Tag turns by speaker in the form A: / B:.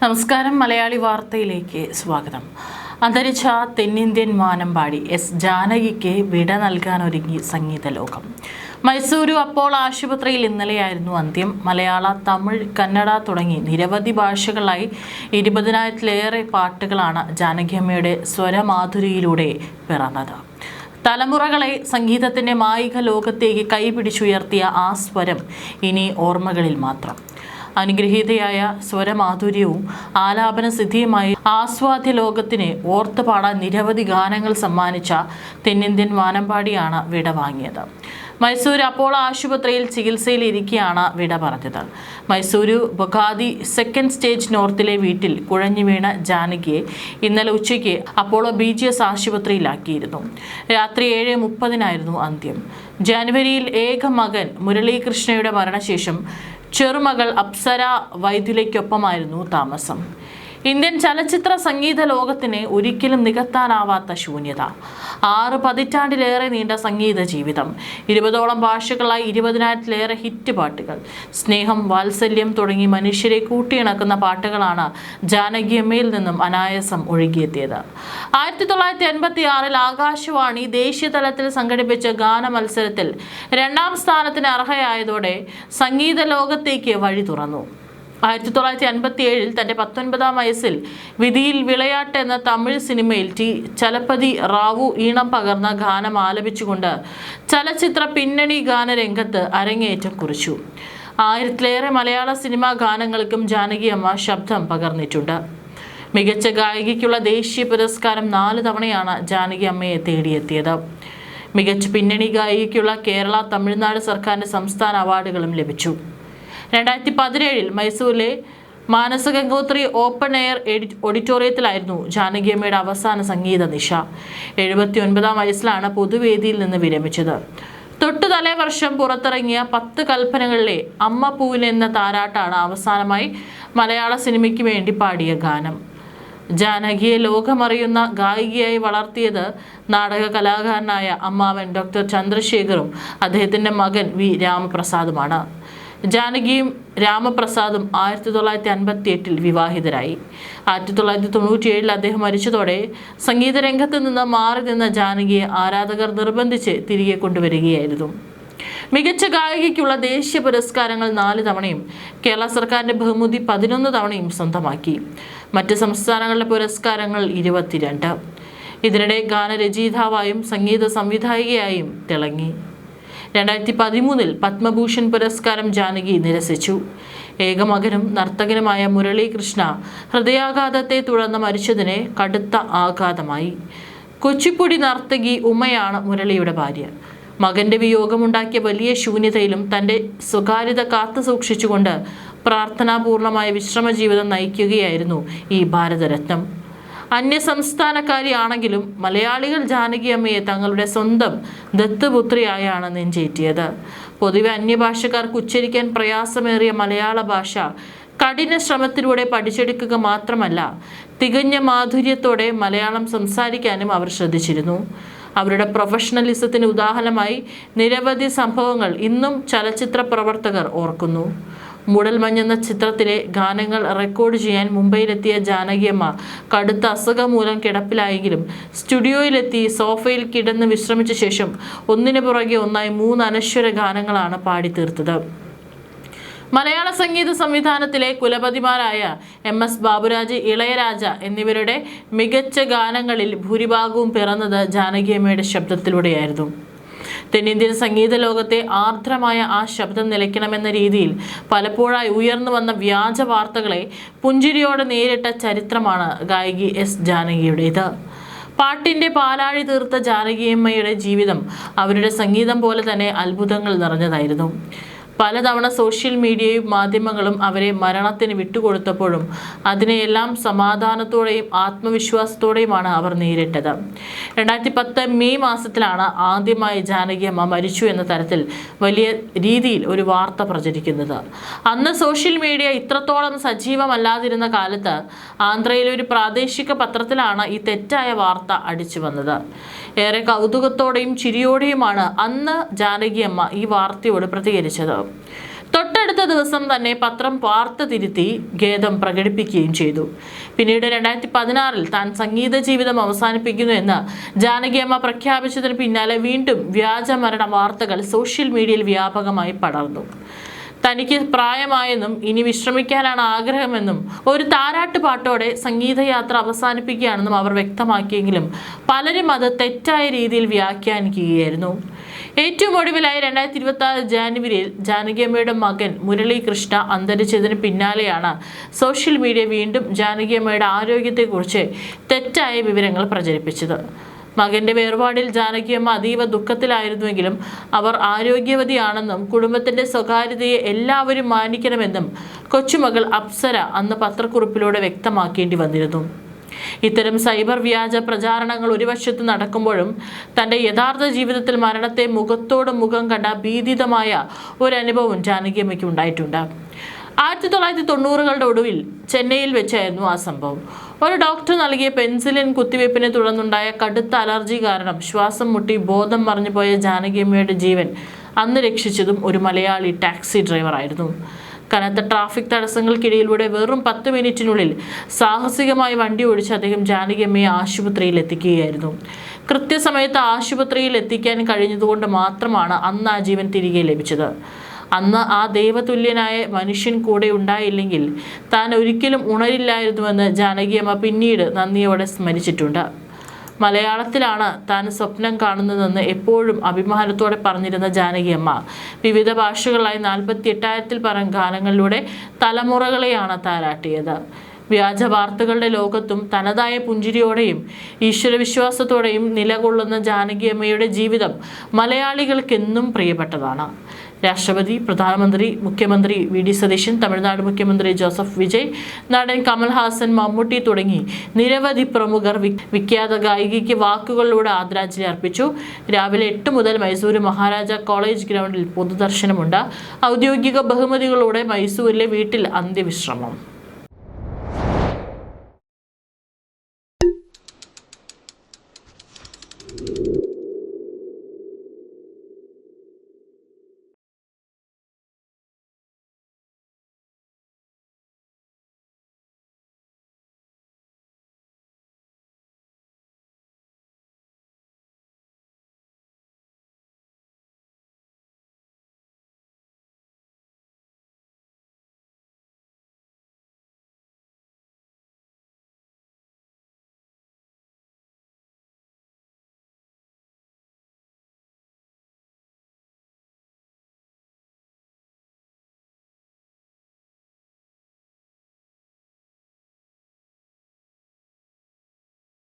A: നമസ്കാരം. മലയാളി വാർത്തയിലേക്ക് സ്വാഗതം. അന്തരിച്ച തെന്നിന്ത്യൻ വാനമ്പാടി എസ് ജാനകിക്ക് വിട നൽകാനൊരുങ്ങി സംഗീത ലോകം. മൈസൂരു അപ്പോളോ ആശുപത്രിയിൽ ഇന്നലെയായിരുന്നു അന്ത്യം. മലയാള, തമിഴ്, കന്നഡ തുടങ്ങി നിരവധി ഭാഷകളായി 20,000-ലേറെ പാട്ടുകളാണ് ജാനകിയമ്മയുടെ സ്വരമാധുരിയിലൂടെ പിറന്നത്. തലമുറകളെ സംഗീതത്തിൻ്റെ മായിക ലോകത്തേക്ക് കൈപിടിച്ചുയർത്തിയ ആ സ്വരം ഇനി ഓർമ്മകളിൽ മാത്രം. അനുഗ്രഹീതയായ സ്വരമാധുര്യവും ആലാപന സിദ്ധിയുമായി ആസ്വാദ്യ ലോകത്തിന് ഓർത്തുപാടാൻ നിരവധി ഗാനങ്ങൾ സമ്മാനിച്ച തെന്നിന്ത്യൻ വാനമ്പാടിയാണ് വിട വാങ്ങിയത്. മൈസൂർ അപ്പോളോ ആശുപത്രിയിൽ ചികിത്സയിലിരിക്കെയാണ് വിട പറഞ്ഞത്. മൈസൂരു ബൊഗാദി സെക്കൻഡ് സ്റ്റേജ് നോർത്തിലെ വീട്ടിൽ കുഴഞ്ഞു വീണ ജാനകിയെ ഇന്നലെ ഉച്ചയ്ക്ക് അപ്പോളോ BGS ആശുപത്രിയിലാക്കിയിരുന്നു. രാത്രി 7:30 അന്ത്യം. ജനുവരിയിൽ ഏക മകൻ മുരളീകൃഷ്ണയുടെ മരണശേഷം ചെറുമകൾ അപ്സര വൈദ്യുലയ്ക്കൊപ്പമായിരുന്നു താമസം. ഇന്ത്യൻ ചലച്ചിത്ര സംഗീത ലോകത്തിന് ഒരിക്കലും നികത്താനാവാത്ത ശൂന്യത. 6 പതിറ്റാണ്ടിലേറെ നീണ്ട സംഗീത ജീവിതം, 20ഓളം ഭാഷകളായി 20,000-ലേറെ ഹിറ്റ് പാട്ടുകൾ, സ്നേഹം, വാത്സല്യം തുടങ്ങി മനുഷ്യരെ കൂട്ടിയിണക്കുന്ന പാട്ടുകളാണ് ജാനകിയമ്മയിൽ നിന്നും അനായാസം ഒഴുകിയെത്തിയത്. 1986 ആകാശവാണി ദേശീയ തലത്തിൽ സംഘടിപ്പിച്ച ഗാന മത്സരത്തിൽ 2ാം സ്ഥാനത്തിന് അർഹയായതോടെ സംഗീത ലോകത്തേക്ക് വഴി തുറന്നു. 1957 തൻ്റെ 19ാം വയസ്സിൽ വിധിയിൽ വിളയാട്ട് എന്ന തമിഴ് സിനിമയിൽ ചലപതി റാവു ഈണം പകർന്ന ഗാനം ആലപിച്ചുകൊണ്ട് ചലച്ചിത്ര പിന്നണി ഗാനരംഗത്ത് അരങ്ങേറ്റം കുറിച്ചു. 1000-ലേറെ മലയാള സിനിമാ ഗാനങ്ങൾക്കും ജാനകിയമ്മ ശബ്ദം പകർന്നിട്ടുണ്ട്. മികച്ച ഗായികയ്ക്കുള്ള ദേശീയ പുരസ്കാരം 4 തവണയാണ് ജാനകിയമ്മയെ തേടിയെത്തിയത്. മികച്ച പിന്നണി ഗായികയ്ക്കുള്ള കേരള, തമിഴ്നാട് സർക്കാരിൻ്റെ സംസ്ഥാന അവാർഡുകളും ലഭിച്ചു. 2017 മൈസൂരിലെ മാനസ ഗംഗോത്രി ഓപ്പൺ എയർ ഓഡിറ്റോറിയത്തിലായിരുന്നു ജാനകിയമ്മയുടെ അവസാന സംഗീത നിശ. 79ാം വയസ്സിലാണ് പൊതുവേദിയിൽ നിന്ന് വിരമിച്ചത്. തൊട്ടു തലേ വർഷം പുറത്തിറങ്ങിയ 10 കൽപ്പനകളിലെ അമ്മ പൂവിന് എന്ന താരാട്ടാണ് അവസാനമായി മലയാള സിനിമയ്ക്ക് വേണ്ടി പാടിയ ഗാനം. ജാനകിയെ ലോകമറിയുന്ന ഗായികയായി വളർത്തിയത് നാടക കലാകാരനായ അമ്മാവൻ ഡോക്ടർ ചന്ദ്രശേഖറും അദ്ദേഹത്തിൻ്റെ മകൻ V. രാമപ്രസാദുമാണ്. ജാനകിയും രാമപ്രസാദും 1958 വിവാഹിതരായി. 1997 അദ്ദേഹം മരിച്ചതോടെ സംഗീതരംഗത്ത് നിന്ന് മാറി നിന്ന ജാനകിയെ ആരാധകർ നിർബന്ധിച്ച് തിരികെ കൊണ്ടുവരികയായിരുന്നു. മികച്ച ഗായികയ്ക്കുള്ള ദേശീയ പുരസ്കാരങ്ങൾ 4 തവണയും കേരള സർക്കാരിൻ്റെ ബഹുമതി 11 തവണയും സ്വന്തമാക്കി. മറ്റ് സംസ്ഥാനങ്ങളിലെ പുരസ്കാരങ്ങൾ 22. ഇതിനിടെ ഗാനരചയിതാവായും സംഗീത സംവിധായികയായും തിളങ്ങി. 2013 പത്മഭൂഷൺ പുരസ്കാരം ജാനകി നിരസിച്ചു. ഏകമകനും നർത്തകനുമായ മുരളീകൃഷ്ണ ഹൃദയാഘാതത്തെ തുടർന്ന് മരിച്ചതിന് കടുത്ത ആഘാതമായി. കുച്ചിപ്പുടി നർത്തകി ഉമ്മയാണ് മുരളിയുടെ ഭാര്യ. മകന്റെ വിയോഗമുണ്ടാക്കിയ വലിയ ശൂന്യതയിലും തൻ്റെ സ്വകാര്യത കാത്തു സൂക്ഷിച്ചുകൊണ്ട് പ്രാർത്ഥനാപൂർണമായ വിശ്രമ ജീവിതം നയിക്കുകയായിരുന്നു ഈ ഭാരതരത്നം. അന്യസംസ്ഥാനക്കാരിയാണെങ്കിലും മലയാളികൾ ജാനകിയമ്മയെ തങ്ങളുടെ സ്വന്തം ദത്തുപുത്രിയായാണ് നെഞ്ചേറ്റിയത്. പൊതുവെ അന്യഭാഷക്കാർക്ക് ഉച്ചരിക്കാൻ പ്രയാസമേറിയ മലയാള ഭാഷ കഠിന ശ്രമത്തിലൂടെ പഠിച്ചെടുക്കുക മാത്രമല്ല, തികഞ്ഞ മാധുര്യത്തോടെ മലയാളം സംസാരിക്കാനും അവർ ശ്രദ്ധിച്ചിരുന്നു. അവരുടെ പ്രൊഫഷണലിസത്തിന് ഉദാഹരണമായി നിരവധി സംഭവങ്ങൾ ഇന്നും ചലച്ചിത്ര പ്രവർത്തകർ ഓർക്കുന്നു. മൂടൽമഞ്ഞ് എന്ന ചിത്രത്തിലെ ഗാനങ്ങൾ റെക്കോർഡ് ചെയ്യാൻ മുംബൈയിലെത്തിയ ജാനകിയമ്മ കടുത്ത അസുഖം മൂലം കിടപ്പിലായെങ്കിലും സ്റ്റുഡിയോയിലെത്തി സോഫയിൽ കിടന്ന് വിശ്രമിച്ച ശേഷം ഒന്നിനു പുറകെ ഒന്നായി 3 അനശ്വര ഗാനങ്ങളാണ് പാടിത്തീർത്തത്. മലയാള സംഗീത സംവിധാനത്തിലെ കുലപതിമാരായ MS ബാബുരാജ്, ഇളയരാജ എന്നിവരുടെ മികച്ച ഗാനങ്ങളിൽ ഭൂരിഭാഗവും പിറന്നത് ജാനകിയമ്മയുടെ ശബ്ദത്തിലൂടെയായിരുന്നു. തെന്നിന്ത്യൻ സംഗീത ലോകത്തെ ആർദ്രമായ ആ ശബ്ദം നിലയ്ക്കണമെന്ന രീതിയിൽ പലപ്പോഴായി ഉയർന്നു വന്ന വ്യാജ വാർത്തകളെ പുഞ്ചിരിയോടെ നേരിട്ട ചരിത്രമാണ് ഗായിക S. ജാനകിയുടേത്. പാട്ടിൻ്റെ പാലാഴി തീർത്ത ജാനകിയമ്മയുടെ ജീവിതം അവരുടെ സംഗീതം പോലെ തന്നെ അത്ഭുതങ്ങൾ നിറഞ്ഞതായിരുന്നു. പലതവണ സോഷ്യൽ മീഡിയയും മാധ്യമങ്ങളും അവരെ മരണത്തിന് വിട്ടുകൊടുത്തപ്പോഴും അതിനെയെല്ലാം സമാധാനത്തോടെയും ആത്മവിശ്വാസത്തോടെയുമാണ് അവർ നേരിട്ടത്. 2010 മെയ് മാസത്തിലാണ് ആദ്യമായി ജാനകിയമ്മ മരിച്ചു എന്ന തരത്തിൽ വലിയ രീതിയിൽ ഒരു വാർത്ത പ്രചരിക്കുന്നത്. അന്ന് സോഷ്യൽ മീഡിയ ഇത്രത്തോളം സജീവമല്ലാതിരുന്ന കാലത്ത് ആന്ധ്രയിലെ ഒരു പ്രാദേശിക പത്രത്തിലാണ് ഈ തെറ്റായ വാർത്ത അടിച്ചു വന്നത്. ഏറെ കൗതുകത്തോടെയും ചിരിയോടെയുമാണ് അന്ന് ജാനകിയമ്മ ഈ വാർത്തയോട് പ്രതികരിച്ചത്. തൊട്ട തൊട്ടടുത്ത ദിവസം തന്നെ പത്രം വാർത്ത തിരുത്തി ഖേദം പ്രകടിപ്പിക്കുകയും ചെയ്തു. പിന്നീട് 2016 താൻ സംഗീത ജീവിതം അവസാനിപ്പിക്കുന്നു എന്ന് ജാനകിയമ്മ പ്രഖ്യാപിച്ചതിന് പിന്നാലെ വീണ്ടും വ്യാജമരണ വാർത്തകൾ സോഷ്യൽ മീഡിയയിൽ വ്യാപകമായി പടർന്നു. തനിക്ക് പ്രായമായെന്നും ഇനി വിശ്രമിക്കാനാണ് ആഗ്രഹമെന്നും ഒരു താരാട്ട് പാട്ടോടെ സംഗീതയാത്ര അവസാനിപ്പിക്കുകയാണെന്നും അവർ വ്യക്തമാക്കിയെങ്കിലും പലരും അത് തെറ്റായ രീതിയിൽ വ്യാഖ്യാനിക്കുകയായിരുന്നു. ഏറ്റവും ഒടുവിലായി 2026 ജാനുവരിയിൽ ജാനകിയമ്മയുടെ മകൻ മുരളി കൃഷ്ണ അന്തരിച്ചതിന് പിന്നാലെയാണ് സോഷ്യൽ മീഡിയ വീണ്ടും ജാനകിയമ്മയുടെ ആരോഗ്യത്തെക്കുറിച്ച് തെറ്റായ വിവരങ്ങൾ പ്രചരിപ്പിച്ചത്. മകന്റെ വേർപാടിൽ ജാനകിയമ്മ അതീവ ദുഃഖത്തിലായിരുന്നുവെങ്കിലും അവർ ആരോഗ്യവതിയാണെന്നും കുടുംബത്തിന്റെ സ്വകാര്യതയെ എല്ലാവരും മാനിക്കണമെന്നും കൊച്ചുമകൾ അപ്സര അന്ന് പത്രക്കുറിപ്പിലൂടെ വ്യക്തമാക്കേണ്ടി വന്നിരുന്നു. ഇത്തരം സൈബർ വ്യാജ പ്രചാരണങ്ങൾ ഒരു വശത്ത് നടക്കുമ്പോഴും തന്റെ യഥാർത്ഥ ജീവിതത്തിൽ മരണത്തെ മുഖത്തോട് മുഖം കണ്ട ഭീതിതമായ ഒരു അനുഭവം ജാനകിയമ്മയ്ക്ക് ഉണ്ടായിട്ടുണ്ട്. 1990കളുടെ ഒടുവിൽ ചെന്നൈയിൽ വെച്ചായിരുന്നു ആ സംഭവം. ഒരു ഡോക്ടർ നൽകിയ പെൻസിലിൻ കുത്തിവയ്പ്പിനെ തുടർന്നുണ്ടായ കടുത്ത അലർജി കാരണം ശ്വാസം മുട്ടി ബോധം മറിഞ്ഞു പോയ ജാനകിയമ്മയുടെ ജീവൻ അന്ന് രക്ഷിച്ചതും ഒരു മലയാളി ടാക്സി ഡ്രൈവറായിരുന്നു. കനത്ത ട്രാഫിക് തടസ്സങ്ങൾക്കിടയിലൂടെ വെറും 10 മിനിറ്റിനുള്ളിൽ സാഹസികമായി വണ്ടി ഓടിച്ച് അദ്ദേഹം ജാനകിയമ്മയെ ആശുപത്രിയിൽ എത്തിക്കുകയായിരുന്നു. കൃത്യസമയത്ത് ആശുപത്രിയിൽ എത്തിക്കാൻ കഴിഞ്ഞതുകൊണ്ട് മാത്രമാണ് അന്ന് ആ ജീവൻ തിരികെ ലഭിച്ചത്. അന്ന് ആ ദൈവതുല്യനായ മനുഷ്യൻ കൂടെ ഉണ്ടായില്ലെങ്കിൽ താൻ ഒരിക്കലും ഉണരില്ലായിരുന്നുവെന്ന് ജാനകിയമ്മ പിന്നീട് നന്ദിയോടെ സ്മരിച്ചിട്ടുണ്ട്. മലയാളത്തിലാണ് താൻ സ്വപ്നം കാണുന്നതെന്ന് എപ്പോഴും അഭിമാനത്തോടെ പറഞ്ഞിരുന്ന ജാനകിയമ്മ വിവിധ ഭാഷകളായി 48,000-ൽ പരം ഗാനങ്ങളിലൂടെ തലമുറകളെയാണ് താരാട്ടിയത്. വ്യാജ വാർത്തകളുടെ ലോകത്തും തനതായ പുഞ്ചിരിയോടെയും ഈശ്വരവിശ്വാസത്തോടെയും നിലകൊള്ളുന്ന ജാനകിയമ്മയുടെ ജീവിതം മലയാളികൾക്കെന്നും പ്രിയപ്പെട്ടതാണ്. രാഷ്ട്രപതി, പ്രധാനമന്ത്രി, മുഖ്യമന്ത്രി വി.ഡി. സതീശൻ, തമിഴ്നാട് മുഖ്യമന്ത്രി ജോസഫ് വിജയ്, നടൻ കമൽഹാസൻ, മമ്മൂട്ടി തുടങ്ങി നിരവധി പ്രമുഖർ വിഖ്യാത ഗായികയ്ക്ക് വാക്കുകളിലൂടെ ആദരാഞ്ജലി അർപ്പിച്ചു. രാവിലെ 8 മുതൽ മൈസൂരു മഹാരാജ കോളേജ് ഗ്രൗണ്ടിൽ പൊതുദർശനമുണ്ട്. ഔദ്യോഗിക ബഹുമതികളോടെ മൈസൂരിലെ വീട്ടിൽ അന്ത്യവിശ്രമം.